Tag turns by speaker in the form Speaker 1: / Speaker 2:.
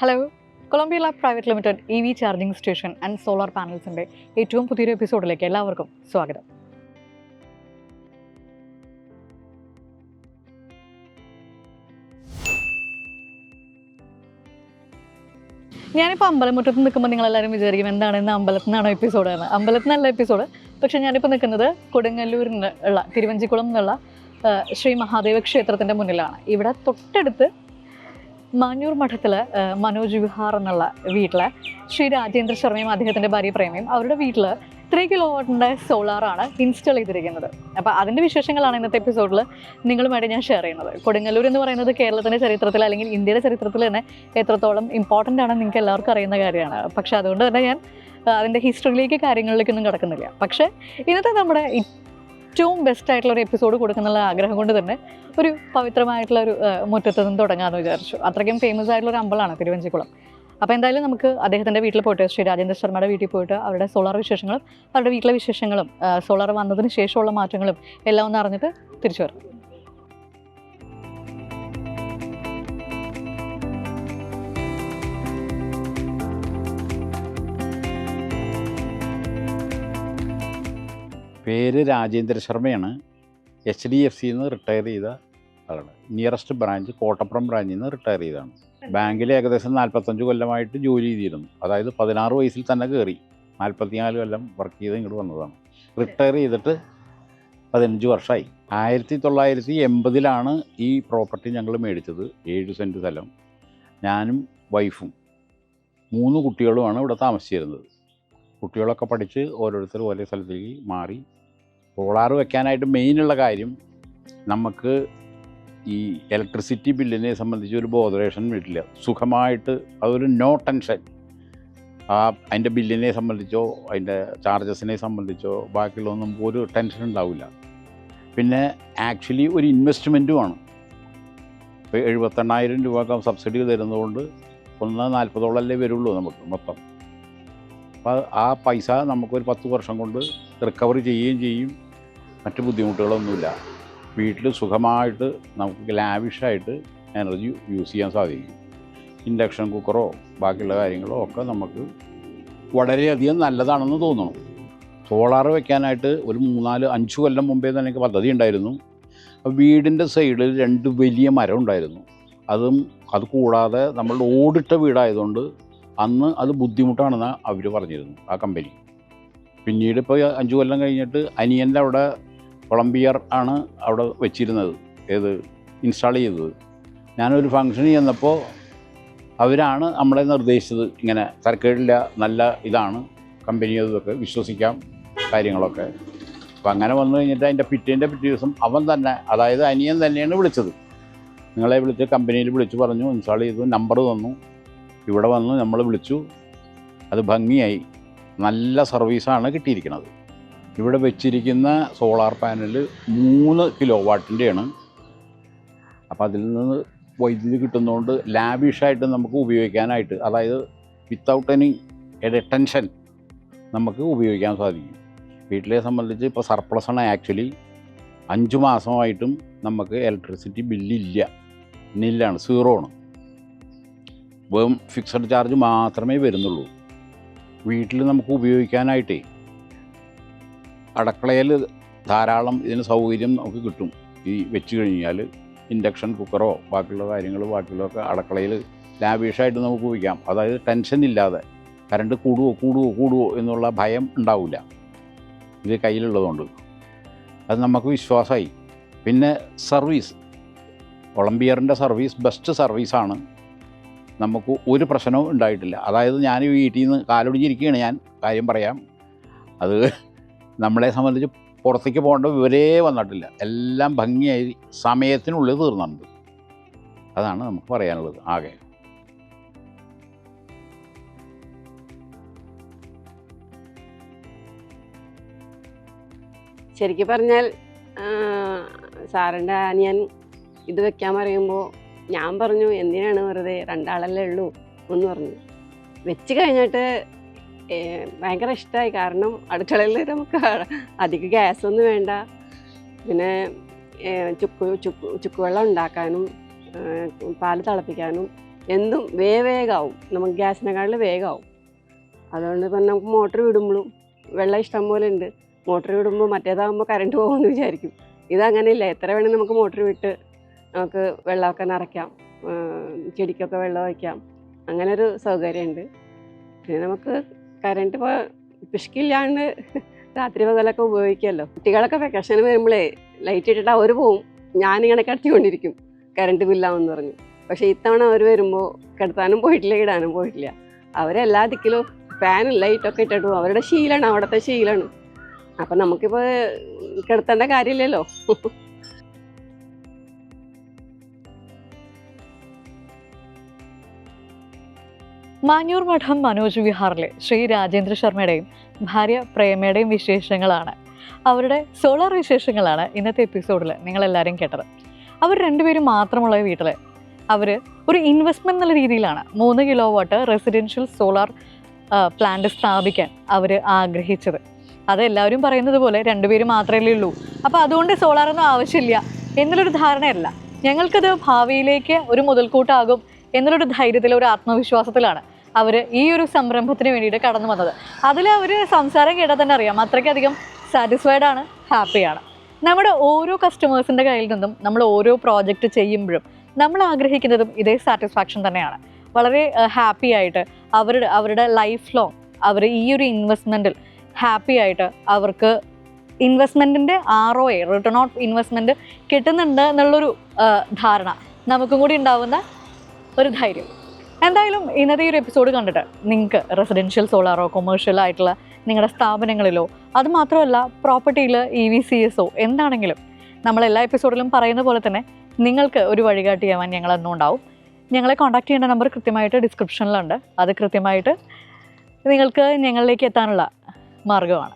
Speaker 1: Hello, Columbia lab private limited EV charging station and solar പാനൽസിൻ്റെ ഏറ്റവും പുതിയൊരു എപ്പിസോഡിലേക്ക് എല്ലാവർക്കും സ്വാഗതം. ഞാനിപ്പോൾ അമ്പലമുറ്റത്ത് നിൽക്കുമ്പോൾ നിങ്ങളെല്ലാവരും വിചാരിക്കും എന്താണ് ഇന്ന് അമ്പലത്തിൽ നിന്നാണോ എപ്പിസോഡ് എന്ന്. അമ്പലത്തിൽ നിന്നല്ല എപ്പിസോഡ്, പക്ഷേ ഞാനിപ്പോൾ നിൽക്കുന്നത് കൊടുങ്ങല്ലൂരിൽ ഉള്ള തിരുവഞ്ചിക്കുളം എന്നുള്ള ശ്രീ മഹാദേവ ക്ഷേത്രത്തിൻ്റെ മുന്നിലാണ്. ഇവിടെ തൊട്ടടുത്ത് മാഞ്ഞൂർ മഠത്തിൽ മനോജ് വിഹാർ എന്നുള്ള വീട്ടിൽ ശ്രീ രാജേന്ദ്ര ശർമ്മയും അദ്ദേഹത്തിൻ്റെ ഭാര്യ പ്രേമയും അവരുടെ വീട്ടിൽ 3 കിലോവാട്ടിൻ്റെ സോളാറാണ് ഇൻസ്റ്റാൾ ചെയ്തിരിക്കുന്നത്. അപ്പോൾ അതിൻ്റെ വിശേഷങ്ങളാണ് ഇന്നത്തെ എപ്പിസോഡിൽ നിങ്ങളുമായിട്ട് ഞാൻ ഷെയർ ചെയ്യുന്നത്. കൊടുങ്ങല്ലൂർ എന്ന് പറയുന്നത് കേരളത്തിൻ്റെ ചരിത്രത്തിൽ അല്ലെങ്കിൽ ഇന്ത്യയുടെ ചരിത്രത്തിൽ തന്നെ എത്രത്തോളം ഇമ്പോർട്ടൻ്റ് ആണെന്ന് നിങ്ങൾക്ക് എല്ലാവർക്കും അറിയുന്ന കാര്യമാണ്. പക്ഷേ അതുകൊണ്ട് തന്നെ ഞാൻ അതിൻ്റെ ഹിസ്റ്ററിയിലേക്ക് കാര്യങ്ങളിലേക്കൊന്നും കിടക്കുന്നില്ല. പക്ഷേ ഇന്നത്തെ നമ്മുടെ ഏറ്റവും ബെസ്റ്റായിട്ടുള്ളൊരു എപ്പിസോഡ് കൊടുക്കുന്നുള്ള ആഗ്രഹം കൊണ്ട് തന്നെ ഒരു പവിത്രമായിട്ടുള്ളൊരു മുറ്റത്ത് നിന്ന് തുടങ്ങാമെന്ന് വിചാരിച്ചു. അത്രയ്ക്കും ഫേമസ് ആയിട്ടുള്ളൊരു അമ്പലമാണ് തിരുവഞ്ചിക്കുളം. അപ്പോൾ എന്തായാലും നമുക്ക് അദ്ദേഹത്തിൻ്റെ വീട്ടിൽ പോയിട്ട് ശ്രീ രാജേന്ദ്ര ശർമ്മയുടെ വീട്ടിൽ പോയിട്ട് അവരുടെ സോളാർ വിശേഷങ്ങളും അവരുടെ വീട്ടിലെ വിശേഷങ്ങളും സോളാർ വന്നതിന് ശേഷമുള്ള മാറ്റങ്ങളും എല്ലാം ഒന്ന് അറിഞ്ഞിട്ട് തിരിച്ചു വരാം.
Speaker 2: പേര് രാജേന്ദ്ര ശർമ്മയാണ്. HDFCന്ന് റിട്ടയർ ചെയ്ത ആളാണ്. നിയറസ്റ്റ് ബ്രാഞ്ച് കോട്ടപ്പുറം ബ്രാഞ്ചിൽ നിന്ന് റിട്ടയർ ചെയ്തതാണ്. ബാങ്കിൽ ഏകദേശം 45 കൊല്ലമായിട്ട് ജോലി ചെയ്തിരുന്നു. അതായത് 16 വയസ്സിൽ തന്നെ കയറി 44 കൊല്ലം വർക്ക് ചെയ്ത് ഇങ്ങോട്ട് വന്നതാണ്. റിട്ടയർ ചെയ്തിട്ട് 15 വർഷമായി. 1980 ഈ പ്രോപ്പർട്ടി ഞങ്ങൾ മേടിച്ചത്. 7 സെൻറ്റ് സ്ഥലം. ഞാനും വൈഫും 3 കുട്ടികളുമാണ് ഇവിടെ താമസിച്ചിരുന്നത്. കുട്ടികളൊക്കെ പഠിച്ച് ഓരോരുത്തർ ഓരോ സ്ഥലത്തേക്ക് മാറി. സോളാർ വെക്കാനായിട്ട് മെയിനുള്ള കാര്യം നമുക്ക് ഈ ഇലക്ട്രിസിറ്റി ബില്ലിനെ സംബന്ധിച്ച് ഒരു ബോധറേഷൻ വരില്ല. സുഖമായിട്ട് അതൊരു നോ ടെൻഷൻ. അതിൻ്റെ ബില്ലിനെ സംബന്ധിച്ചോ അതിൻ്റെ ചാർജസിനെ സംബന്ധിച്ചോ ബാക്കിയുള്ളതൊന്നും ഒരു ടെൻഷൻ ഉണ്ടാവില്ല. പിന്നെ ആക്ച്വലി ഒരു ഇൻവെസ്റ്റ്മെൻറ്റുമാണ്. ഇപ്പോൾ 78,000 രൂപ സബ്സിഡി തരുന്നതുകൊണ്ട് 140 വരുള്ളൂ നമുക്ക് മൊത്തം. അപ്പോൾ ആ പൈസ നമുക്കൊരു 10 വർഷം കൊണ്ട് റിക്കവർ ചെയ്യുകയും ചെയ്യും. മറ്റ് ബുദ്ധിമുട്ടുകളൊന്നുമില്ല. വീട്ടിൽ സുഖമായിട്ട് നമുക്ക് ലാവിഷായിട്ട് എനർജി യൂസ് ചെയ്യാൻ സാധിക്കും. ഇൻഡക്ഷൻ കുക്കറോ ബാക്കിയുള്ള കാര്യങ്ങളോ ഒക്കെ നമുക്ക് വളരെയധികം നല്ലതാണെന്ന് തോന്നുന്നു. സോളാർ വെക്കാനായിട്ട് ഒരു 3-4-5 കൊല്ലം മുമ്പേ തന്നെ എനിക്ക് പദ്ധതി ഉണ്ടായിരുന്നു. വീടിൻ്റെ സൈഡിൽ 2 വലിയ മരം ഉണ്ടായിരുന്നു. അത് കൂടാതെ നമ്മളുടെ ഓടിട്ട വീടായതുകൊണ്ട് അന്ന് അത് ബുദ്ധിമുട്ടാണെന്ന് അവർ പറഞ്ഞിരുന്നു, ആ കമ്പനി. പിന്നീട് ഇപ്പോൾ 5 കൊല്ലം കഴിഞ്ഞിട്ട് അനിയൻ്റെ അവിടെ കൊളംബിയർ ആണ് അവിടെ വെച്ചിരുന്നത്, ഇൻസ്റ്റാൾ ചെയ്തത്. ഞാനൊരു ഫംഗ്ഷന് ചെന്നപ്പോൾ അവരാണ് നമ്മളെ നിർദ്ദേശിച്ചത്, ഇങ്ങനെ തരക്കേടില്ല, നല്ല ഇതാണ് കമ്പനി, അതൊക്കെ വിശ്വസിക്കാം കാര്യങ്ങളൊക്കെ. അപ്പം അങ്ങനെ വന്നു കഴിഞ്ഞിട്ട് അതിൻ്റെ പിറ്റേ ദിവസം അവൻ തന്നെ, അതായത് അനിയൻ തന്നെയാണ് വിളിച്ചത്. നിങ്ങളെ വിളിച്ച് കമ്പനിയിൽ വിളിച്ച് പറഞ്ഞു, ഇൻസ്റ്റാൾ ചെയ്തു, നമ്പർ തന്നു. ഇവിടെ വന്ന് നമ്മൾ വിളിച്ചു. അത് ഭംഗിയായി, നല്ല സർവീസാണ് കിട്ടിയിരിക്കുന്നത്. ഇവിടെ വെച്ചിരിക്കുന്ന സോളാർ പാനൽ 3 കിലോവാട്ടിൻ്റെയാണ്. അപ്പോൾ അതിൽ നിന്ന് വൈദ്യുതി കിട്ടുന്നതുകൊണ്ട് ലാവിഷായിട്ട് നമുക്ക് ഉപയോഗിക്കാനായിട്ട്, അതായത് വിത്തൗട്ട് എനി ടെൻഷൻ നമുക്ക് ഉപയോഗിക്കാൻ സാധിക്കും. വീട്ടിലെ സംബന്ധിച്ച് ഇപ്പോൾ സർപ്ലസാണ്. ആക്ച്വലി 5 മാസമായിട്ടും നമുക്ക് ഇലക്ട്രിസിറ്റി ബില്ലില്ല, നില്ലാണ്, 0 ആണ്. വെറും ഫിക്സഡ് ചാർജ് മാത്രമേ വരുന്നുള്ളൂ. വീട്ടിൽ നമുക്ക് ഉപയോഗിക്കാനായിട്ടേ അടുക്കളയിൽ ധാരാളം ഇതിന് സൗകര്യം നമുക്ക് കിട്ടും. ഈ വെച്ച് കഴിഞ്ഞാൽ ഇൻഡക്ഷൻ കുക്കറോ ബാക്കിയുള്ളതൊക്കെ അടുക്കളയിൽ ലാവിഷായിട്ട് നമുക്ക് ഉപയോഗിക്കാം. അതായത് ടെൻഷൻ ഇല്ലാതെ കറണ്ട് കൂടുവോ എന്നുള്ള ഭയം ഉണ്ടാവില്ല ഇത് കയ്യിലുള്ളതുകൊണ്ട്. അത് നമുക്ക് വിശ്വാസമായി. പിന്നെ സർവീസ്, കൊളംബിയറിൻ്റെ സർവീസ് ബെസ്റ്റ് സർവീസാണ്. നമുക്ക് ഒരു പ്രശ്നവും ഉണ്ടായിട്ടില്ല. അതായത് ഞാൻ വീട്ടിൽ നിന്ന് കാലൊടിഞ്ഞിരിക്കുകയാണ്, ഞാൻ കാര്യം പറയാം. അത് നമ്മളെ സംബന്ധിച്ച് പുറത്തേക്ക് പോകേണ്ട വിവരേ വന്നിട്ടില്ല. എല്ലാം ഭംഗിയായി സമയത്തിനുള്ളിൽ തീർന്നിട്ടുണ്ട്. അതാണ് നമുക്ക് പറയാനുള്ളത്. ആകെ
Speaker 3: ശരിക്കും പറഞ്ഞാൽ സാറിൻ്റെ അനിയൻ ഇത് വെക്കാൻ പറയുമ്പോൾ ഞാൻ പറഞ്ഞു, എന്തിനാണ് വെറുതെ, 2 ആളല്ലേ ഉള്ളൂ എന്ന് പറഞ്ഞു. വെച്ച് കഴിഞ്ഞിട്ട് ഭയങ്കര ഇഷ്ടമായി. കാരണം അടുക്കളയിൽ നമുക്ക് അധികം ഗ്യാസൊന്നും വേണ്ട. പിന്നെ ചുക്കുവെള്ളം ഉണ്ടാക്കാനും പാല് തിളപ്പിക്കാനും എന്തും വേഗമാവും, നമുക്ക് ഗ്യാസിനെക്കാളിൽ വേഗമാവും. അതുകൊണ്ട് ഇപ്പം നമുക്ക് മോട്ടർ വിടുമ്പോഴും വെള്ളം ഇഷ്ടം പോലെ ഉണ്ട്. മോട്ടർ വിടുമ്പോൾ മറ്റേതാകുമ്പോൾ കറണ്ട് പോകുമെന്ന് വിചാരിക്കും. ഇതങ്ങനെയില്ല, എത്ര വേണമെങ്കിൽ നമുക്ക് മോട്ടർ വിട്ട് നമുക്ക് വെള്ളമൊക്കെ നിറയ്ക്കാം, ചെടിക്കൊക്കെ വെള്ളം വയ്ക്കാം, അങ്ങനൊരു സൗകര്യമുണ്ട്. പിന്നെ നമുക്ക് കറണ്ട് ഇപ്പോൾ പിശുക്കില്ലാണ്ട് രാത്രി പകലൊക്കെ ഉപയോഗിക്കാമല്ലോ. കുട്ടികളൊക്കെ വെക്കേഷന് വരുമ്പോഴേ ലൈറ്റ് ഇട്ടിട്ട് അവർ പോവും, ഞാനിങ്ങനെ കിടത്തിക്കൊണ്ടിരിക്കും കറണ്ട് ബില്ലാമെന്ന് പറഞ്ഞു. പക്ഷേ ഇത്തവണ അവർ വരുമ്പോൾ കിടത്താനും പോയിട്ടില്ല, ഇടാനും പോയിട്ടില്ല. അവരെല്ലാ ദിക്കിലും ഫാനും ലൈറ്റൊക്കെ ഇട്ടിട്ട് പോകും. അവരുടെ ശീലമാണ്, അവിടുത്തെ ശീലമാണ്. അപ്പം നമുക്കിപ്പോൾ കിടത്തേണ്ട കാര്യമില്ലല്ലോ.
Speaker 1: മാഞ്ഞൂർ മഠം മനോജ് വിഹാറിലെ ശ്രീ രാജേന്ദ്ര ശർമ്മയുടെയും ഭാര്യ പ്രേമയുടെയും വിശേഷങ്ങളാണ്, അവരുടെ സോളാർ വിശേഷങ്ങളാണ് ഇന്നത്തെ എപ്പിസോഡിൽ നിങ്ങളെല്ലാവരും കേട്ടത്. അവർ രണ്ടുപേരും മാത്രമുള്ള വീട്ടിൽ അവർ ഒരു ഇൻവെസ്റ്റ്മെൻറ്റ് എന്നുള്ള രീതിയിലാണ് 3 കിലോവാട്ട് റെസിഡൻഷ്യൽ സോളാർ പ്ലാന്റ് സ്ഥാപിക്കാൻ അവർ ആഗ്രഹിച്ചത്. അതെല്ലാവരും പറയുന്നത് പോലെ രണ്ടുപേരും മാത്രമേ ഉള്ളൂ, അപ്പോൾ അതുകൊണ്ട് സോളാറൊന്നും ആവശ്യമില്ല എന്നുള്ളൊരു ധാരണയല്ല. ഞങ്ങൾക്കത് ഭാവിയിലേക്ക് ഒരു മുതൽക്കൂട്ടാകും എന്നുള്ളൊരു ധൈര്യത്തിൽ, ഒരു ആത്മവിശ്വാസത്തിലാണ് അവർ ഈ ഒരു സംരംഭത്തിന് വേണ്ടിയിട്ട് കടന്നു വന്നത്. അതിൽ അവർ സംസാരം കേട്ടാൽ തന്നെ അറിയാം അത്രയ്ക്കധികം സാറ്റിസ്ഫൈഡ് ആണ്, ഹാപ്പിയാണ്. നമ്മുടെ ഓരോ കസ്റ്റമേഴ്സിൻ്റെ കയ്യിൽ നിന്നും നമ്മൾ ഓരോ പ്രോജക്റ്റ് ചെയ്യുമ്പോഴും നമ്മൾ ആഗ്രഹിക്കുന്നതും ഇതേ സാറ്റിസ്ഫാക്ഷൻ തന്നെയാണ്. വളരെ ഹാപ്പി ആയിട്ട് അവരുടെ ലൈഫ് ലോങ് അവർ ഈ ഒരു ഇൻവെസ്റ്റ്മെൻറ്റിൽ ഹാപ്പി ആയിട്ട് അവർക്ക് ഇൻവെസ്റ്റ്മെൻറ്റിൻ്റെ ROI, റിട്ടേൺ ഓൺ ഇൻവെസ്റ്റ്മെൻറ്റ് കിട്ടുന്നുണ്ട് എന്നുള്ളൊരു ധാരണ നമുക്കും കൂടി ഉണ്ടാവുന്ന ഒരു ധൈര്യം. എന്തായാലും ഇന്നത്തെ ഈ ഒരു എപ്പിസോഡ് കണ്ടിട്ട് നിങ്ങൾക്ക് റെസിഡൻഷ്യൽ സോളാറോ കൊമേഴ്ഷ്യൽ ആയിട്ടുള്ള നിങ്ങളുടെ സ്ഥാപനങ്ങളിലോ, അതുമാത്രമല്ല പ്രോപ്പർട്ടിയിൽ EVCSO എന്താണെങ്കിലും നമ്മളെല്ലാ എപ്പിസോഡിലും പറയുന്ന പോലെ തന്നെ നിങ്ങൾക്ക് ഒരു വഴികാട്ടിയാവാൻ ഞങ്ങൾ എന്നും ഉണ്ടാവും. ഞങ്ങളെ കോൺടാക്ട് ചെയ്യേണ്ട നമ്പർ കൃത്യമായിട്ട് ഡിസ്ക്രിപ്ഷനിലുണ്ട്. അത് കൃത്യമായിട്ട് നിങ്ങൾക്ക് ഞങ്ങളിലേക്ക് എത്താനുള്ള മാർഗ്ഗമാണ്.